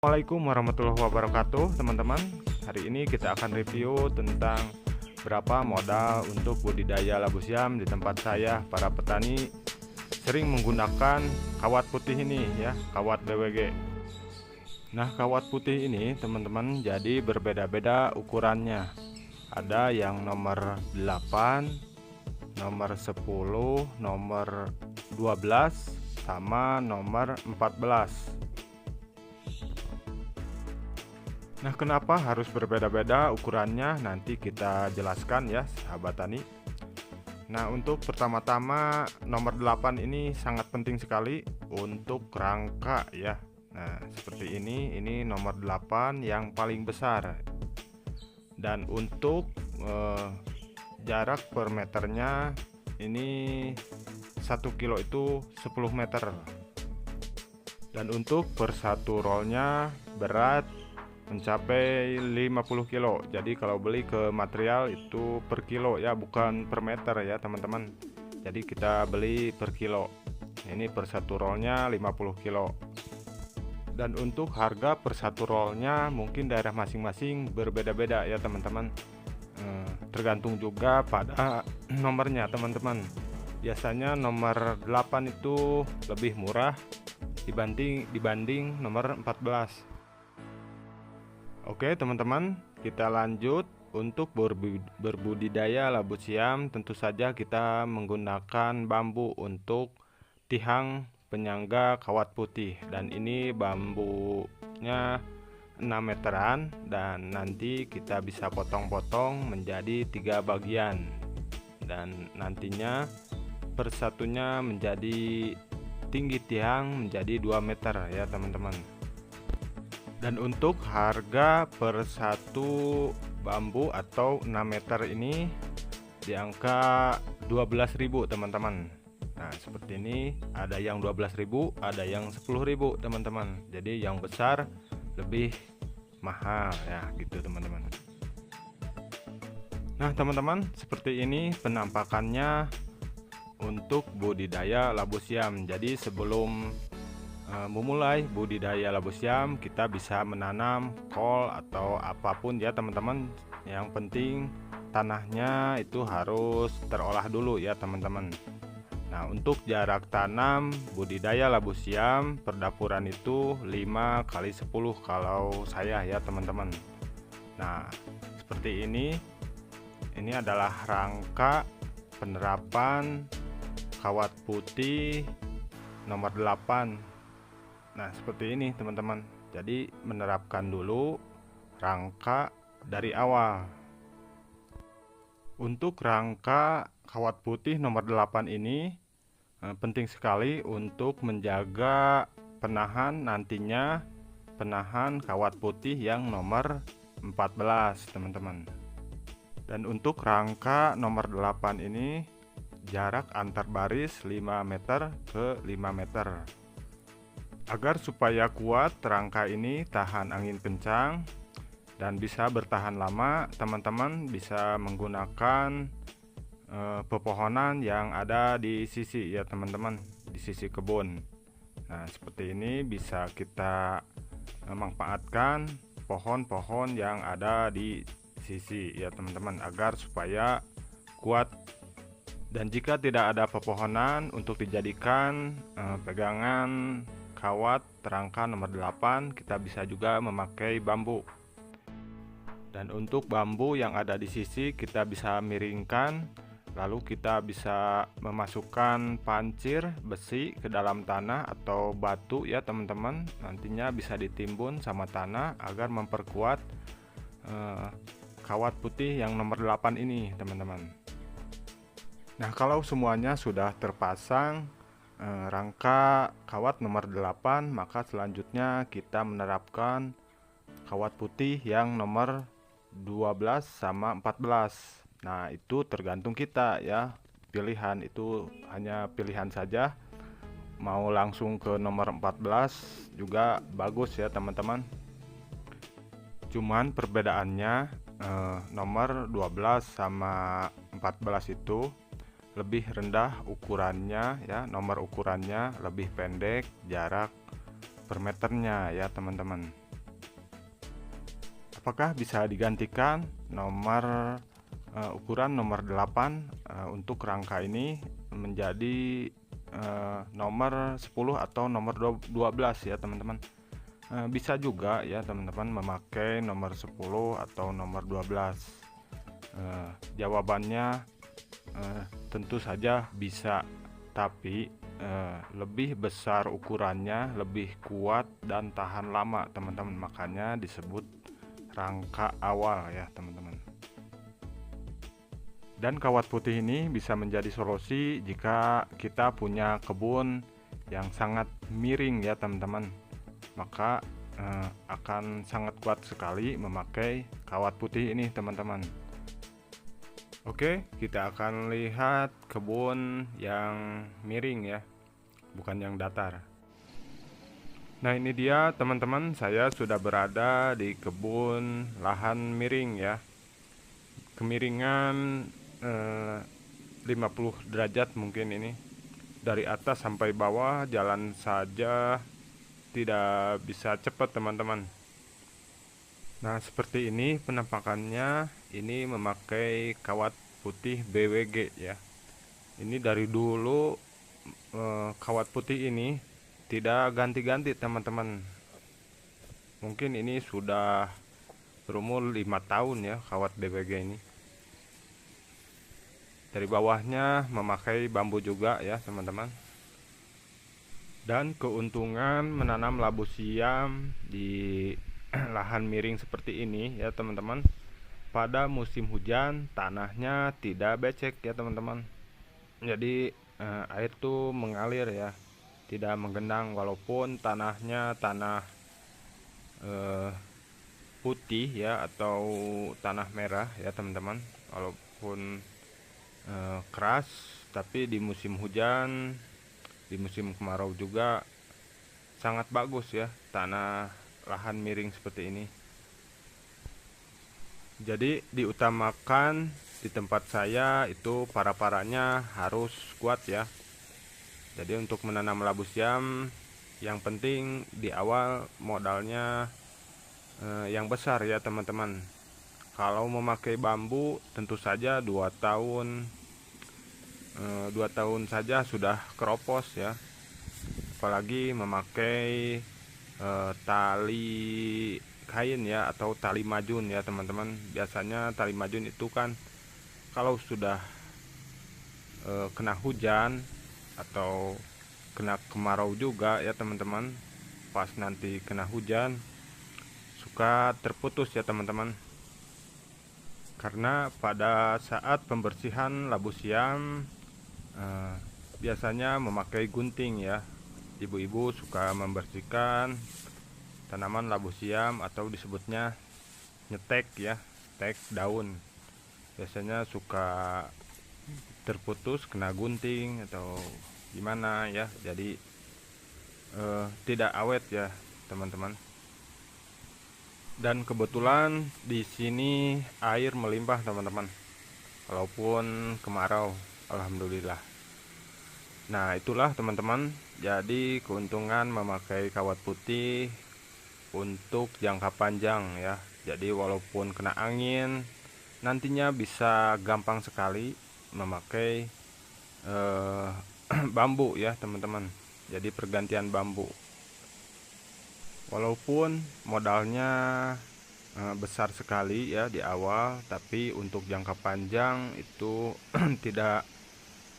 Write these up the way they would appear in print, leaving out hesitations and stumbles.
Assalamualaikum warahmatullahi wabarakatuh, teman-teman. Hari ini kita akan review tentang berapa modal untuk budidaya labu siam di tempat saya. Para petani sering menggunakan kawat putih ini ya, kawat BWG. Nah, kawat putih ini teman-teman jadi berbeda-beda ukurannya. Ada yang nomor 8, nomor 10, nomor 12, sama nomor 14. Nah, kenapa harus berbeda-beda ukurannya? Nanti kita jelaskan ya, sahabat tani. Nah, untuk pertama-tama nomor 8 ini sangat penting sekali untuk rangka ya. Nah, seperti ini nomor 8 yang paling besar. Dan untuk jarak per meternya ini 1 kilo itu 10 meter. Dan untuk per satu rollnya berat mencapai 50 kilo. Jadi kalau beli ke material itu per kilo ya, bukan per meter ya teman-teman. Jadi kita beli per kilo. Ini per satu rollnya 50 kilo. Dan untuk harga per satu rollnya mungkin daerah masing-masing berbeda-beda ya teman-teman. Tergantung juga pada nomornya teman-teman. Biasanya nomor 8 itu lebih murah dibanding nomor 14. Oke teman-teman, kita lanjut. Untuk berbudidaya labu siam tentu saja kita menggunakan bambu untuk tiang penyangga kawat putih. Dan ini bambunya 6 meteran dan nanti kita bisa potong-potong menjadi 3 bagian. Dan nantinya persatunya menjadi tinggi tiang menjadi 2 meter ya teman-teman. Dan untuk harga per satu bambu atau 6 meter ini di angka 12.000 teman-teman. Nah, seperti ini ada yang 12.000, ada yang 10.000 teman-teman. Jadi yang besar lebih mahal ya gitu teman-teman. Nah, teman-teman, seperti ini penampakannya untuk budidaya labu siam. Jadi sebelum memulai budidaya labu siam, kita bisa menanam kol atau apapun ya teman-teman. Yang penting tanahnya itu harus terolah dulu ya teman-teman. Nah, untuk jarak tanam budidaya labu siam perdapuran itu 5 kali 10 kalau saya ya teman-teman. Nah, seperti ini adalah rangka penerapan kawat putih nomor 8. Nah, seperti ini teman-teman. Jadi menerapkan dulu rangka dari awal. Untuk rangka kawat putih nomor 8 ini penting sekali untuk menjaga penahan nantinya, penahan kawat putih yang nomor 14 teman-teman. Dan untuk rangka nomor 8 ini jarak antar baris 5 meter ke 5 meter. Agar supaya kuat, rangka ini tahan angin kencang dan bisa bertahan lama, teman-teman bisa menggunakan pepohonan yang ada di sisi ya teman-teman, di sisi kebun. Nah, seperti ini bisa kita manfaatkan pohon-pohon yang ada di sisi ya teman-teman, agar supaya kuat. Dan jika tidak ada pepohonan untuk dijadikan pegangan kawat rangka nomor 8, kita bisa juga memakai bambu. Dan untuk bambu yang ada di sisi kita bisa miringkan, lalu kita bisa memasukkan pancir besi ke dalam tanah atau batu ya teman-teman. Nantinya bisa ditimbun sama tanah agar memperkuat kawat putih yang nomor 8 ini teman-teman. Nah, kalau semuanya sudah terpasang rangka kawat nomor 8, maka selanjutnya kita menerapkan kawat putih yang nomor 12 sama 14. Nah, itu tergantung kita ya. Pilihan itu hanya pilihan saja. Mau langsung ke nomor 14 juga bagus ya teman-teman. Cuman perbedaannya nomor 12 sama 14 itu lebih rendah ukurannya ya, nomor ukurannya lebih pendek, jarak per meternya ya teman-teman. apakah bisa digantikan nomor ukuran nomor 8 untuk rangka ini menjadi nomor 10 atau nomor 12 ya teman-teman. Bisa juga ya teman-teman memakai nomor 10 atau nomor 12. Jawabannya tentu saja bisa, tapi lebih besar ukurannya, lebih kuat dan tahan lama teman-teman, makanya disebut rangka awal ya teman-teman. Dan kawat putih ini bisa menjadi solusi jika kita punya kebun yang sangat miring ya teman-teman, maka akan sangat kuat sekali memakai kawat putih ini teman-teman. Oke, kita akan lihat kebun yang miring ya, bukan yang datar. Nah ini dia teman-teman, saya sudah berada di kebun lahan miring ya. Kemiringan 50 derajat mungkin ini. Dari atas sampai bawah jalan saja tidak bisa cepat teman-teman. Nah seperti ini penampakannya, ini memakai kawat putih BWG ya. Ini dari dulu kawat putih ini tidak ganti-ganti teman-teman. Mungkin ini sudah berumur 5 tahun ya kawat BWG ini. Dari bawahnya memakai bambu juga ya teman-teman. Dan keuntungan menanam labu siam di lahan miring seperti ini ya teman-teman, pada musim hujan tanahnya tidak becek ya teman-teman. Jadi air tuh mengalir ya, tidak menggenang, walaupun tanahnya tanah putih ya atau tanah merah ya teman-teman. Walaupun keras, tapi di musim hujan, di musim kemarau juga sangat bagus ya tanah lahan miring seperti ini. Jadi diutamakan di tempat saya itu para-paranya harus kuat ya. Jadi untuk menanam labu siam yang penting di awal modalnya yang besar ya teman-teman. Kalau memakai bambu tentu saja 2 tahun saja sudah keropos ya, apalagi memakai tali kain ya atau tali majun ya teman-teman. Biasanya tali majun itu kan kalau sudah kena hujan atau kena kemarau juga ya teman-teman, pas nanti kena hujan suka terputus ya teman-teman. Karena pada saat pembersihan labu siam biasanya memakai gunting ya. Ibu-ibu suka membersihkan tanaman labu siam atau disebutnya nyetek ya, tek daun. Biasanya suka terputus kena gunting atau gimana ya, jadi tidak awet ya teman-teman. Dan kebetulan di sini air melimpah teman-teman, walaupun kemarau, alhamdulillah. Nah itulah teman-teman, jadi keuntungan memakai kawat putih untuk jangka panjang ya. Jadi walaupun kena angin, nantinya bisa gampang sekali memakai bambu ya teman-teman. Jadi pergantian bambu, walaupun modalnya besar sekali ya di awal, tapi untuk jangka panjang itu tidak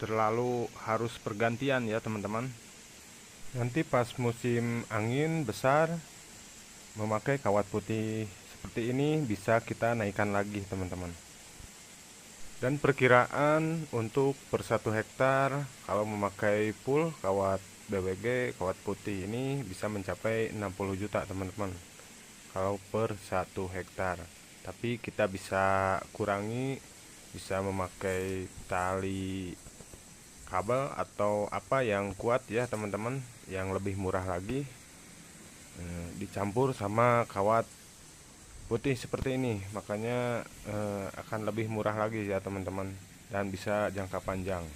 terlalu harus pergantian ya teman-teman. Nanti pas musim angin besar memakai kawat putih seperti ini bisa kita naikkan lagi teman-teman. Dan perkiraan untuk per 1 hektar kalau memakai full kawat BWG kawat putih ini bisa mencapai 60 juta teman-teman kalau per 1 hektar. Tapi kita bisa kurangi, bisa memakai tali kabel atau apa yang kuat ya teman-teman, yang lebih murah lagi, dicampur sama kawat putih seperti ini, makanya akan lebih murah lagi ya teman-teman, dan bisa jangka panjang.